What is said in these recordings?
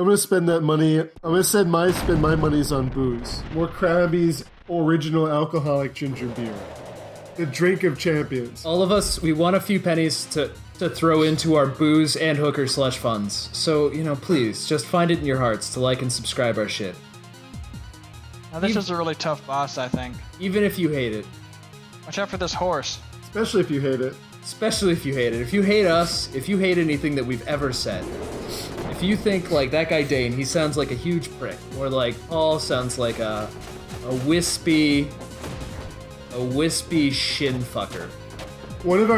I'm gonna spend that money. I'm gonna spend my monies on booze. More Krabby's original alcoholic ginger beer. The drink of champions. All of us, we want a few pennies to throw into our booze and hooker slush funds. So, please, just find it in your hearts to like and subscribe our shit. Now this is a really tough boss, I think. Even if you hate it. Watch out for this horse. Especially if you hate it. Especially if you hate it. If you hate us, if you hate anything that we've ever said. If you think, like, that guy Dane, he sounds like a huge prick. Or, like, Paul sounds like a wispy shin fucker. One of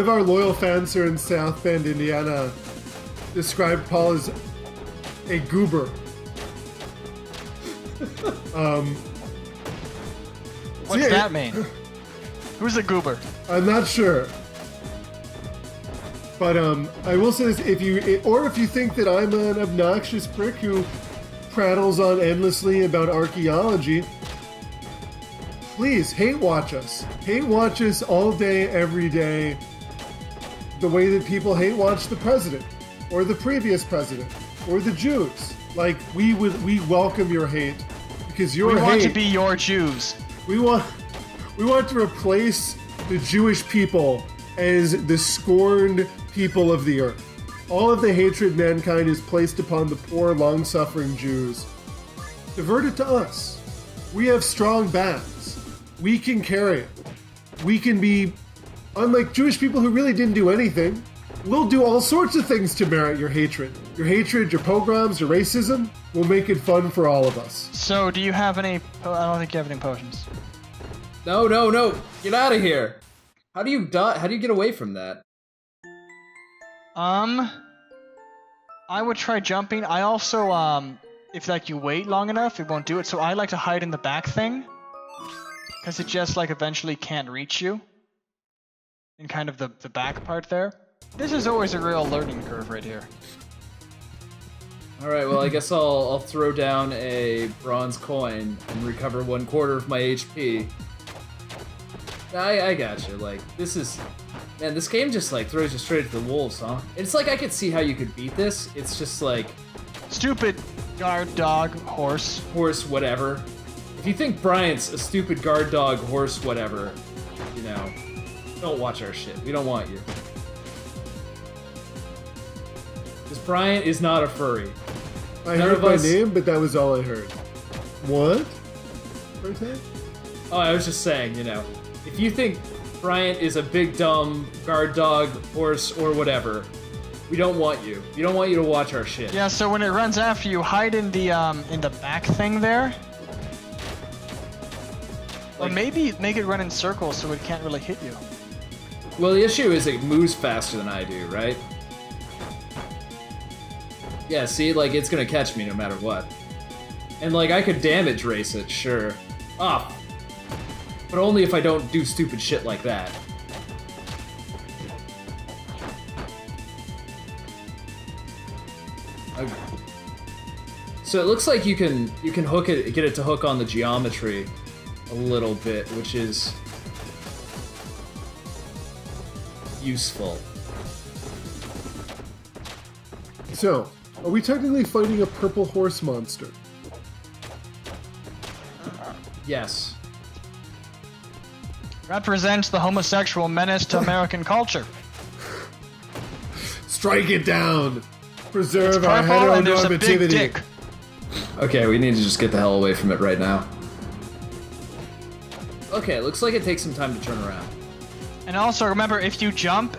our loyal fans here in South Bend, Indiana, described Paul as a goober. What's that mean? Who's a goober? I'm not sure. But I will say this: if you think that I'm an obnoxious prick who prattles on endlessly about archaeology, please hate watch us. Hate watch us all day, every day. The way that people hate watch the president, or the previous president, or the Jews. Like we welcome your hate because your hate. We want to be your Jews. We want to replace the Jewish people as the scorned people of the earth. All of the hatred mankind has placed upon the poor, long-suffering Jews. Divert it to us. We have strong backs. We can carry it. We can be, unlike Jewish people who really didn't do anything, we'll do all sorts of things to merit your hatred. Your hatred, your pogroms, your racism, we'll make it fun for all of us. So, do you have any... I don't think you have any potions. No. Get out of here. How do you die? How do you get away from that? I would try jumping. I also, if like you wait long enough, it won't do it. So I like to hide in the back thing. Because it just like eventually can't reach you. In kind of the back part there. This is always a real learning curve right here. Alright, well I guess I'll throw down a bronze coin and recover 1/4 of my HP. I got you, like, this game just, like, throws you straight to the wolves, huh? It's like I could see how you could beat this, it's just like... Stupid guard dog, horse. Horse, whatever. If you think Bryant's a stupid guard dog, horse, whatever, don't watch our shit. We don't want you. Because Bryant is not a furry. I heard my name, but that was all I heard. What? Oh, I was just saying, if you think Bryant is a big dumb guard dog, horse, or whatever, we don't want you. We don't want you to watch our shit. Yeah, so when it runs after you, hide in the back thing there. Or maybe make it run in circles so it can't really hit you. Well, the issue is it moves faster than I do, right? Yeah, see, like, it's gonna catch me no matter what. And, like, I could damage race it, sure. Ah! But only if I don't do stupid shit like that. Okay. So it looks like you can hook it, get it to hook on the geometry a little bit, which is useful. So, are we technically fighting a purple horse monster? Yes. Represents the homosexual menace to American culture. Strike it down! Preserve It's our purple and there's a big heteronormativity. dick. Okay, we need to just get the hell away from it right now. Okay, it looks like it takes some time to turn around. And also remember, if you jump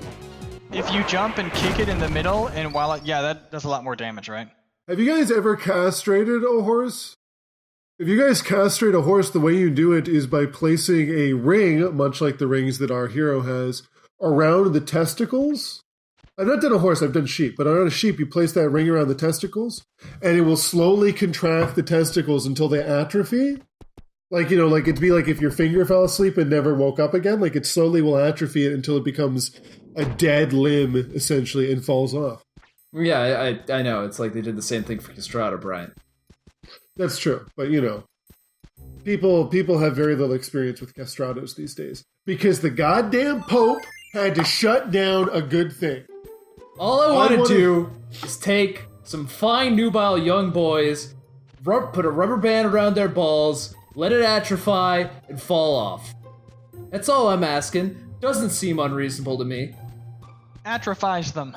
and kick it in the middle, and that does a lot more damage, right? Have you guys ever castrated a horse? If you guys castrate a horse, the way you do it is by placing a ring, much like the rings that our hero has, around the testicles. I've not done a horse, I've done sheep, but on a sheep you place that ring around the testicles, and it will slowly contract the testicles until they atrophy. Like, like it'd be like if your finger fell asleep and never woke up again, like it slowly will atrophy it until it becomes a dead limb, essentially, and falls off. Yeah, I know, it's like they did the same thing for Castrata, Brian. That's true, but people have very little experience with castratos these days because the goddamn Pope had to shut down a good thing. All I want to do is take some fine nubile young boys, put a rubber band around their balls, let it atrophy, and fall off. That's all I'm asking. Doesn't seem unreasonable to me. Atrophies them.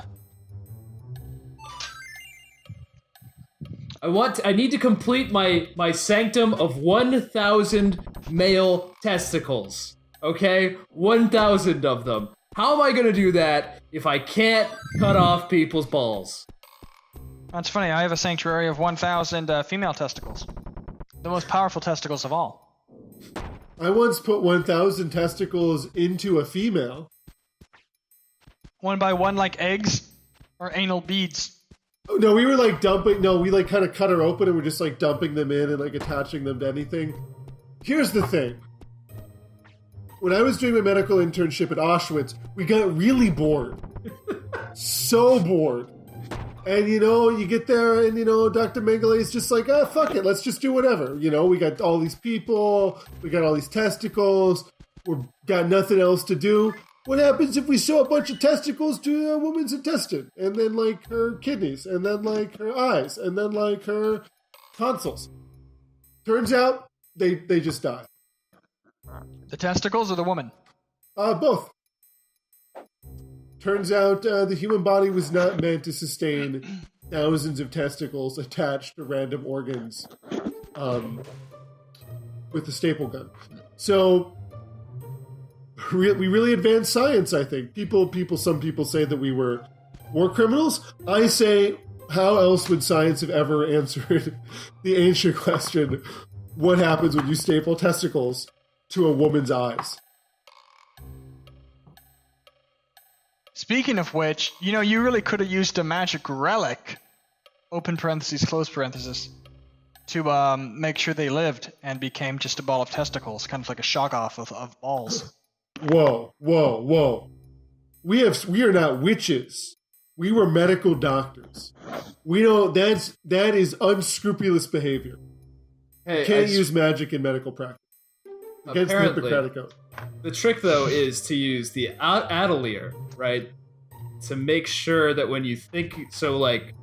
I need to complete my sanctum of 1,000 male testicles. Okay? 1,000 of them. How am I gonna do that if I can't cut off people's balls? That's funny. I have a sanctuary of 1,000 female testicles. The most powerful testicles of all. I once put 1,000 testicles into a female. One by one, like eggs or anal beads. Oh, no, we were like dumping. No, we like kind of cut her open and we're just like dumping them in and like attaching them to anything. Here's the thing. When I was doing my medical internship at Auschwitz, we got really bored. So bored. And, you know, you get there and, you know, Dr. Mengele is just like, fuck it, let's just do whatever. You know, we got all these people, we got all these testicles, we've got nothing else to do. What happens if we sew a bunch of testicles to a woman's intestine? And then, like, her kidneys, and then, like, her eyes, and then, like, her tonsils. Turns out, they just die. The testicles or the woman? Both. Turns out the human body was not meant to sustain thousands of testicles attached to random organs with a staple gun. So we really advanced science, I think. Some people say that we were war criminals. I say, how else would science have ever answered the ancient question, what happens when you staple testicles to a woman's eyes? Speaking of which, you know, you really could have used a magic relic, open parentheses, close parentheses, to make sure they lived and became just a ball of testicles, kind of like a shock-off of balls. Whoa. We are not witches. We were medical doctors. We know that is unscrupulous behavior. Hey, you can't use magic in medical practice. Against the Hippocratic Oath. The trick, though, is to use the atelier, right? To make sure that when you think... So, like,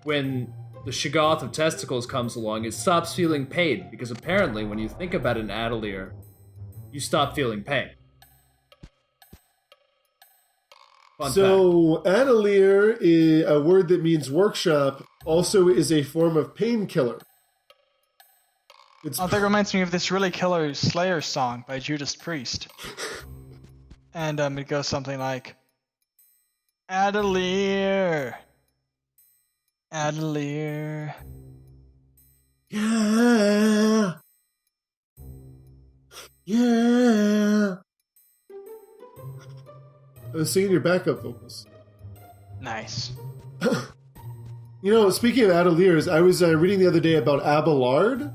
when the Shoggoth of testicles comes along, it stops feeling pain. Because apparently, when you think about an atelier, you stop feeling pain. Fun fact. Atelier, a word that means workshop, also is a form of painkiller. That reminds me of this really killer Slayer song by Judas Priest. And it goes something like, Atelier. Atelier. Yeah. Yeah. I was singing your backup vocals. Nice. You know, speaking of ateliers, I was reading the other day about Abelard,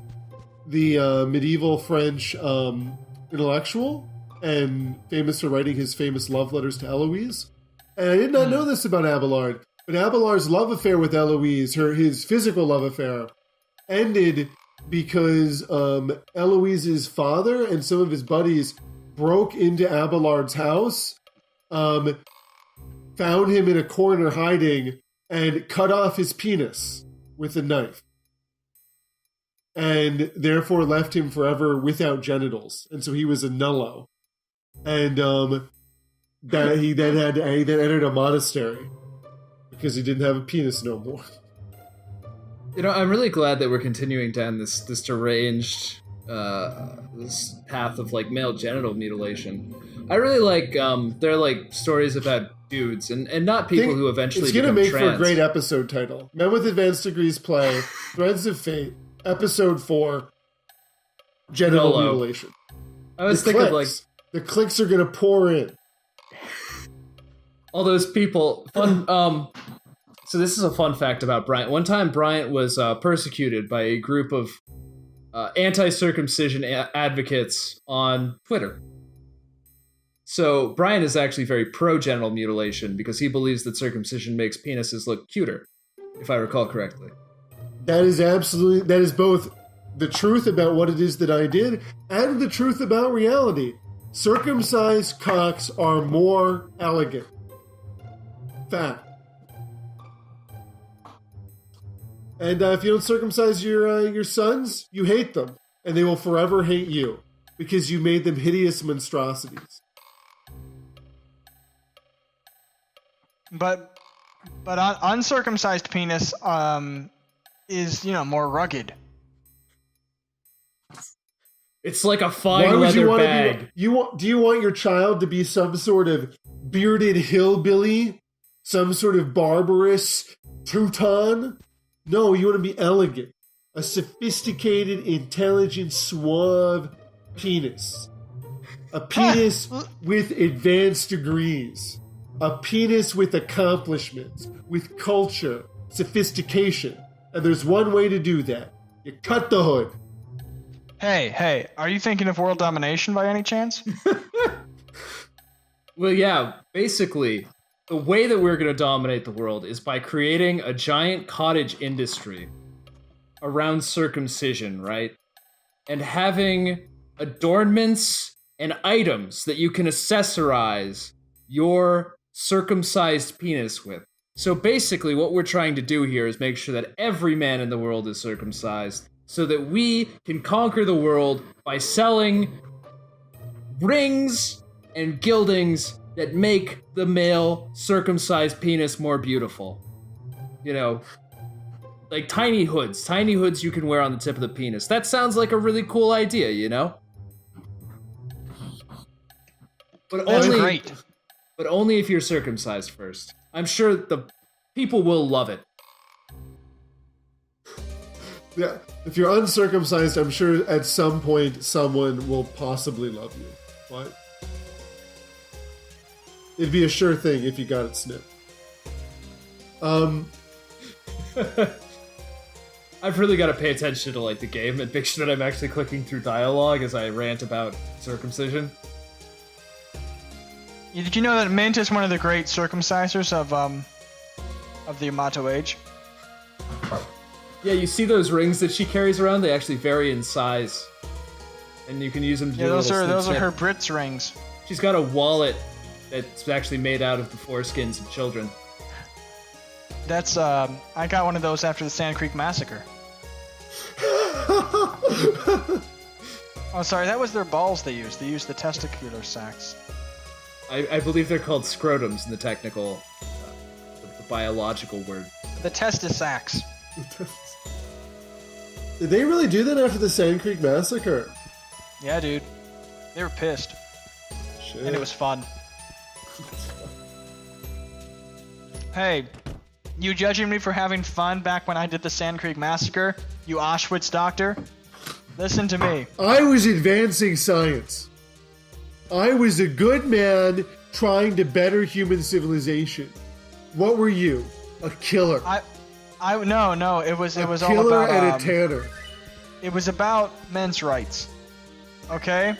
the medieval French intellectual, and famous for writing his famous love letters to Eloise. And I did not know this about Abelard, but Abelard's love affair with Eloise, his physical love affair, ended because Eloise's father and some of his buddies broke into Abelard's house, found him in a corner hiding, and cut off his penis with a knife. And therefore left him forever without genitals. And so he was a nullo. And that he then entered a monastery because he didn't have a penis no more. You know, I'm really glad that we're continuing down this deranged this path of like male genital mutilation. I really like there are like stories about dudes and not people who eventually it's gonna become make trans. for a great episode title. Men with Advanced Degrees play Threads of Fate, Episode 4, Genital Mutilation. I was thinking like the clicks are gonna pour in. All those people. Fun. So this is a fun fact about Bryant. One time, Bryant was persecuted by a group of anti-circumcision advocates on Twitter. So Bryant is actually very pro-genital mutilation because he believes that circumcision makes penises look cuter, if I recall correctly. That is both the truth about what it is that I did and the truth about reality. Circumcised cocks are more elegant. Fact. And if you don't circumcise your sons, you hate them. And they will forever hate you because you made them hideous monstrosities. But uncircumcised penis is, more rugged. It's like a fine leather bag. Do you want your child to be some sort of bearded hillbilly? Some sort of barbarous Teuton? No, you want to be elegant. A sophisticated, intelligent, suave penis. A penis with advanced degrees. A penis with accomplishments, with culture, sophistication. And there's one way to do that. You cut the hood. Hey, are you thinking of world domination by any chance? Well, yeah, basically, the way that we're going to dominate the world is by creating a giant cottage industry around circumcision, right? And having adornments and items that you can accessorize your circumcised penis with. So basically, what we're trying to do here is make sure that every man in the world is circumcised so that we can conquer the world by selling rings and gildings that make the male circumcised penis more beautiful. Like tiny hoods you can wear on the tip of the penis. That sounds like a really cool idea, But That's great. But only if you're circumcised first. I'm sure the people will love it. Yeah, if you're uncircumcised, I'm sure at some point someone will possibly love you. What? It'd be a sure thing if you got it snipped. I've really got to pay attention to the game and make sure that I'm actually clicking through dialogue as I rant about circumcision. Did you know that Mint is one of the great circumcisers of the Yamato Age? Yeah, you see those rings that she carries around? They actually vary in size, and you can use them to do those are snip. her Brits rings. She's got a wallet that's actually made out of the foreskins of children. That's I got one of those after the Sand Creek Massacre. Oh, sorry, that was their balls they used. They used the testicular sacs. I believe they're called scrotums in the technical, the biological word. The testis sacs. Did they really do that after the Sand Creek Massacre? Yeah, dude. They were pissed. Shit. And it was fun. Hey, you judging me for having fun back when I did the Sand Creek Massacre? You Auschwitz doctor? Listen to me. I was advancing science. I was a good man trying to better human civilization. What were you? A killer. No. It was all killer about and a tanner. It was about men's rights. Okay?